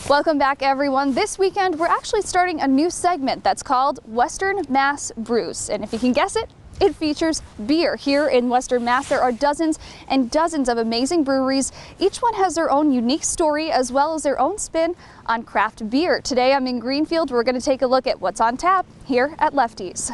Welcome back, everyone. This weekend, we're actually starting a new segment that's called Western Mass Brews. And if you can guess it, it features beer. Here in Western Mass, there are dozens and dozens of amazing breweries. Each one has their own unique story as well as their own spin on craft beer. Today, I'm in Greenfield. We're going to take a look at what's on tap here at Lefty's.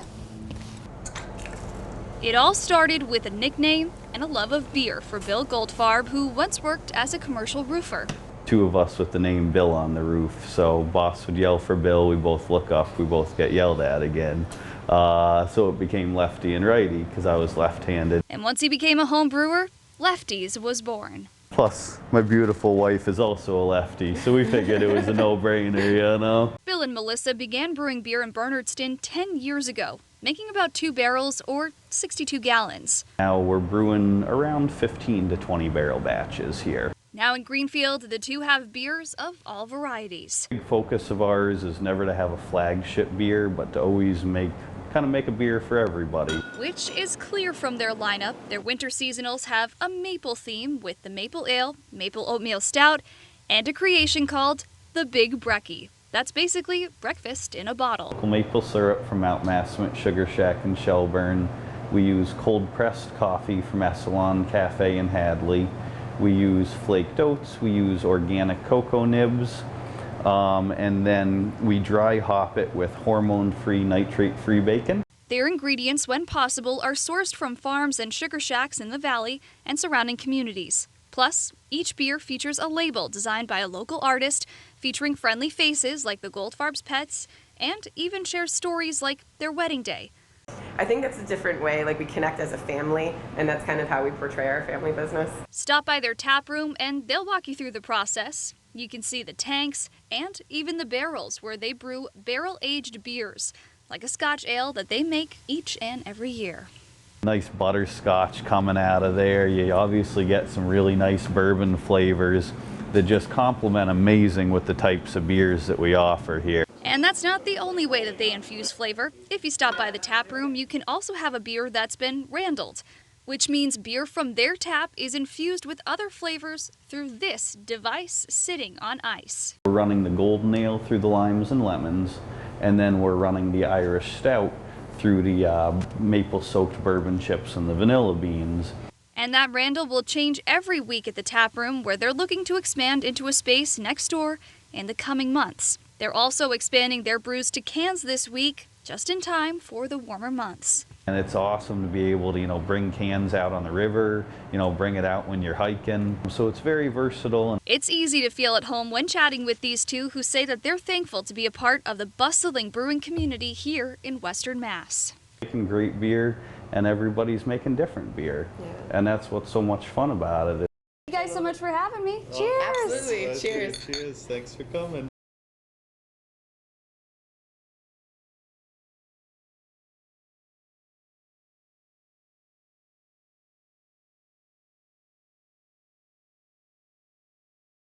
It all started with a nickname and a love of beer for Bill Goldfarb, who once worked as a commercial roofer. Two of us with the name Bill on the roof, so boss would yell for Bill, we both look up, we both get yelled at again. So it became lefty and righty because I was left-handed. And once he became a home brewer, Lefty's was born. Plus, my beautiful wife is also a lefty, so we figured it was a no-brainer, you know? Bill and Melissa began brewing beer in Bernardston 10 years ago, making about 2 barrels or 62 gallons. Now we're brewing around 15 to 20 barrel batches here. Now in Greenfield, the two have beers of all varieties. The big focus of ours is never to have a flagship beer, but to always make a beer for everybody. Which is clear from their lineup. Their winter seasonals have a maple theme with the Maple Ale, Maple Oatmeal Stout, and a creation called the Big Brekkie. That's basically breakfast in a bottle. Maple syrup from Mount Massiment Sugar Shack in Shelburne. We use cold pressed coffee from Essalon Cafe in Hadley. We use flaked oats, we use organic cocoa nibs, and then we dry hop it with hormone-free, nitrate-free bacon. Their ingredients, when possible, are sourced from farms and sugar shacks in the valley and surrounding communities. Plus, each beer features a label designed by a local artist, featuring friendly faces like the Goldfarb's pets, and even shares stories like their wedding day. I think that's a different way, like we connect as a family, and that's kind of how we portray our family business. Stop by their tap room and they'll walk you through the process. You can see the tanks and even the barrels where they brew barrel-aged beers, like a Scotch ale that they make each and every year. Nice butterscotch coming out of there. You obviously get some really nice bourbon flavors that just complement amazing with the types of beers that we offer here. And that's not the only way that they infuse flavor. If you stop by the tap room, you can also have a beer that's been randled, which means beer from their tap is infused with other flavors through this device sitting on ice. We're running the golden ale through the limes and lemons, and then we're running the Irish stout through the maple-soaked bourbon chips and the vanilla beans. And that randle will change every week at the tap room, where they're looking to expand into a space next door in the coming months. They're also expanding their brews to cans this week, just in time for the warmer months. And it's awesome to be able to, bring cans out on the river, bring it out when you're hiking. So it's very versatile. It's easy to feel at home when chatting with these two, who say that they're thankful to be a part of the bustling brewing community here in Western Mass. Making great beer, and everybody's making different beer. Yeah. And that's what's so much fun about it. Thank you guys so much for having me. Cheers! Absolutely. Cheers. Cheers. Thanks for coming.